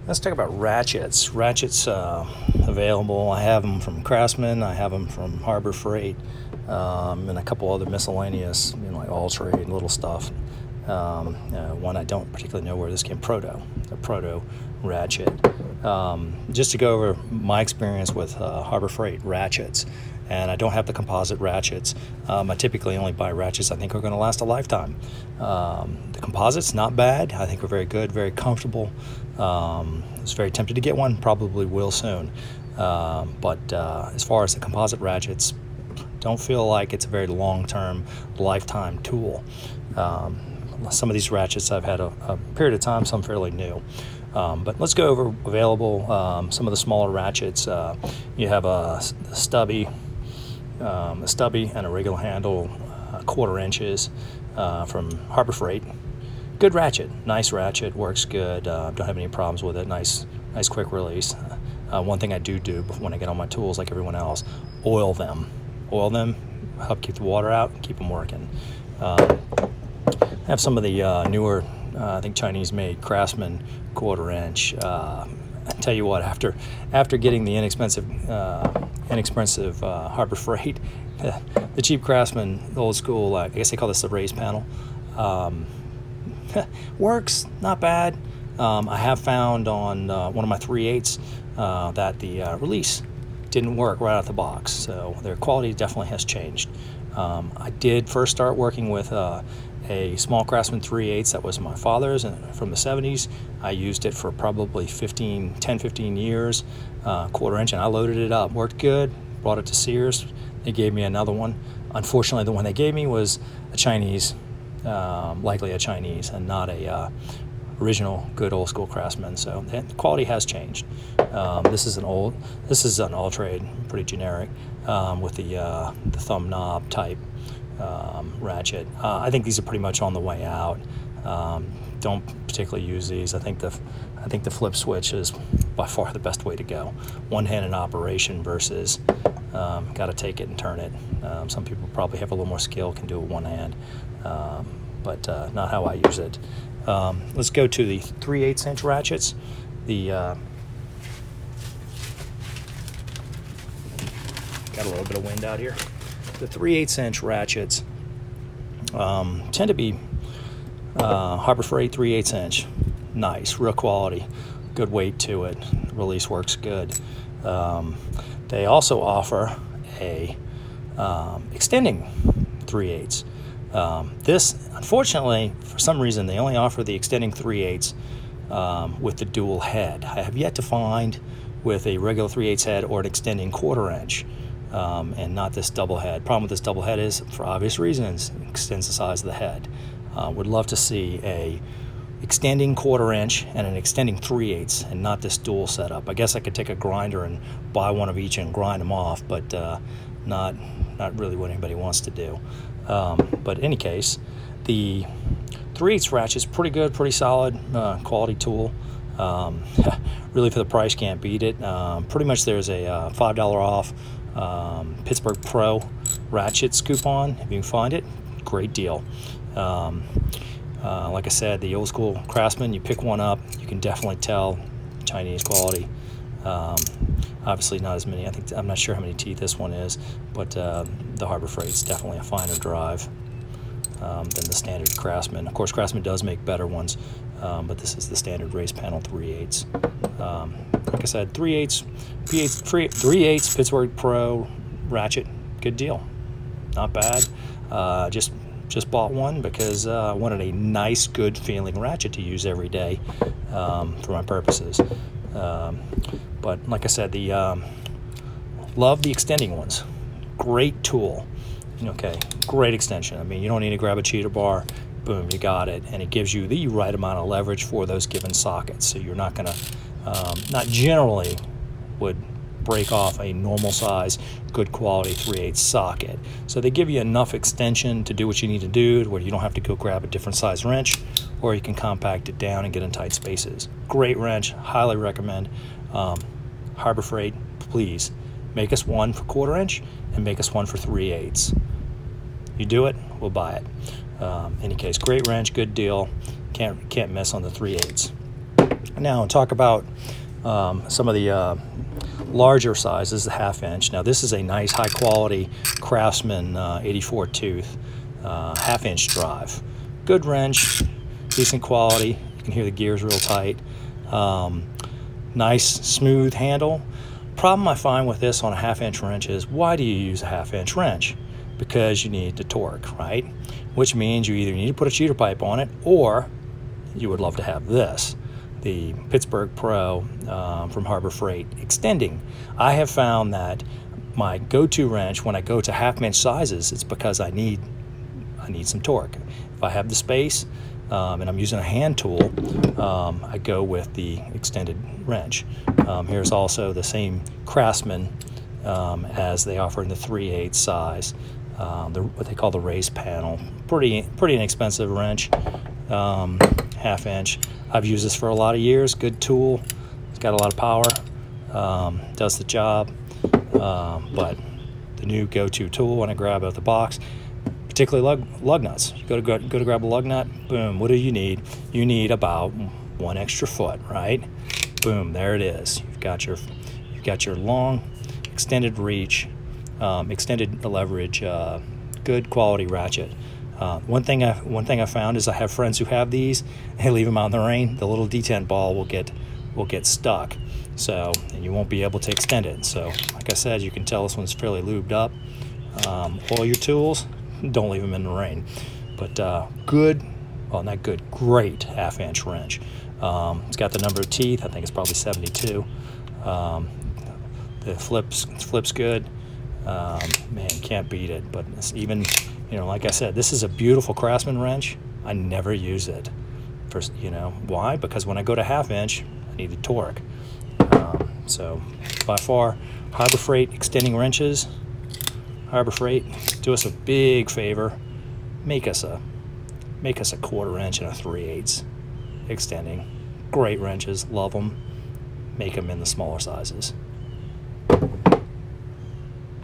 Let's talk about ratchets. Ratchets available. I have them from Craftsman. I have them from Harbor Freight, and a couple other miscellaneous, like Alltrade, little stuff. One I don't particularly know where this came. Proto, the Proto ratchet. Just to go over my experience with Harbor Freight ratchets, and I don't have the composite ratchets. I typically only buy ratchets I think are going to last a lifetime. The composite's not bad. I think we're very good, very comfortable. I was very tempted to get one, probably will soon. But as far as the composite ratchets, don't feel like it's a very long-term, lifetime tool. Some of these ratchets I've had a period of time, some fairly new. But let's go over available, some of the smaller ratchets. You have a Stubby and a regular handle, 1/4 inches from Harbor Freight. Good ratchet, nice ratchet, works good. Don't have any problems with it. Nice quick release. One thing I do when I get on my tools, like everyone else, oil them, help keep the water out, keep them working. I have some of the newer, I think Chinese-made Craftsman 1/4 inch. I tell you what, after getting the inexpensive Harbor Freight, the cheap Craftsman, the old school, I guess they call this the raised panel, works not bad. I have found on one of my 3/8 that the release didn't work right out the box, so their quality definitely has changed. I did first start working with a small Craftsman 3/8 that was my father's from the 70s. I used it for probably 10-15 years, 1/4 inch, and I loaded it up. Worked good, brought it to Sears. They gave me another one. Unfortunately, the one they gave me was a Chinese, likely a Chinese, and not a original good old school Craftsman. So the quality has changed. This is an Alltrade, pretty generic, with the thumb knob type ratchet. I think these are pretty much on the way out. Don't particularly use these. I think the flip switch is by far the best way to go. One-handed operation versus got to take it and turn it. Some people probably have a little more skill, can do it one hand, but not how I use it. Let's go to the 3/8 inch ratchets. Got a little bit of wind out here. The 3/8 inch ratchets tend to be Harbor Freight 3/8 inch. Nice, real quality, good weight to it. Release works good. They also offer a extending 3/8. This, unfortunately, for some reason, they only offer the extending 3/8 with the dual head. I have yet to find with a regular 3/8 head or an extending 1/4 inch. And not this double head. Problem with this double head is, for obvious reasons, it extends the size of the head. Would love to see a extending 1/4 inch and an extending 3/8 and not this dual setup. I guess I could take a grinder and buy one of each and grind them off, but not really what anybody wants to do. But in any case, the 3/8 ratchet is pretty good, pretty solid, quality tool. Really, for the price, can't beat it. Pretty much there's a $5 off Pittsburgh Pro Ratchets coupon. If you can find it, great deal. Like I said, the old school Craftsman, you pick one up, you can definitely tell Chinese quality. Obviously not as many. I'm not sure how many teeth this one is, but the Harbor Freight's definitely a finer drive than the standard Craftsman. Of course, Craftsman does make better ones, but this is the standard raised panel 3/8. Like I said, 3/8 Pittsburgh Pro Ratchet, good deal, not bad. Just bought one because I wanted a nice, good feeling ratchet to use every day for my purposes. But like I said, love the extending ones. Great tool. Okay, great extension. I mean, you don't need to grab a cheater bar. Boom, you got it, and it gives you the right amount of leverage for those given sockets. So you're not gonna, not generally would break off a normal size, good quality 3/8 socket. So they give you enough extension to do what you need to do, where you don't have to go grab a different size wrench, or you can compact it down and get in tight spaces. Great wrench, highly recommend. Harbor Freight, please make us one for 1/4 inch and make us one for 3/8. You do it, we'll buy it. Any case, great wrench, good deal. Can't miss on the 3/8. Now talk about some of the larger sizes, the 1/2 inch. Now this is a nice high quality Craftsman 84 tooth 1/2 inch drive. Good wrench, decent quality. You can hear the gears real tight. Nice smooth handle. Problem I find with this on a 1/2 inch wrench is, why do you use a 1/2 inch wrench? Because you need the torque, right? Which means you either need to put a cheater pipe on it, or you would love to have this, the Pittsburgh Pro from Harbor Freight extending. I have found that my go-to wrench when I go to 1/2 inch sizes, it's because I need some torque. If I have the space and I'm using a hand tool, I go with the extended wrench. Here's also the same Craftsman as they offer in the 3/8 size, what they call the raised panel. Pretty inexpensive wrench, 1/2 inch. I've used this for a lot of years. Good tool. It's got a lot of power. Does the job. But the new go-to tool when I grab out of the box, particularly lug nuts. You go to grab a lug nut. Boom. What do you need? You need about 1 extra foot, right? Boom. There it is. You've got your long, extended reach, extended leverage, good quality ratchet. One thing I found is I have friends who have these. They leave them out in the rain. The little detent ball will get stuck, and you won't be able to extend it. So, like I said, you can tell this one's fairly lubed up. Oil your tools. Don't leave them in the rain. But great 1/2 inch wrench. It's got the number of teeth. I think it's probably 72. The flips good. Man, can't beat it. But it's even, like I said, this is a beautiful Craftsman wrench. I never use it. Why? Because when I go to 1/2 inch, I need the torque. So by far, Harbor Freight extending wrenches. Harbor Freight, do us a big favor. Make us a 1/4 inch and a 3/8 extending. Great wrenches, love them. Make them in the smaller sizes.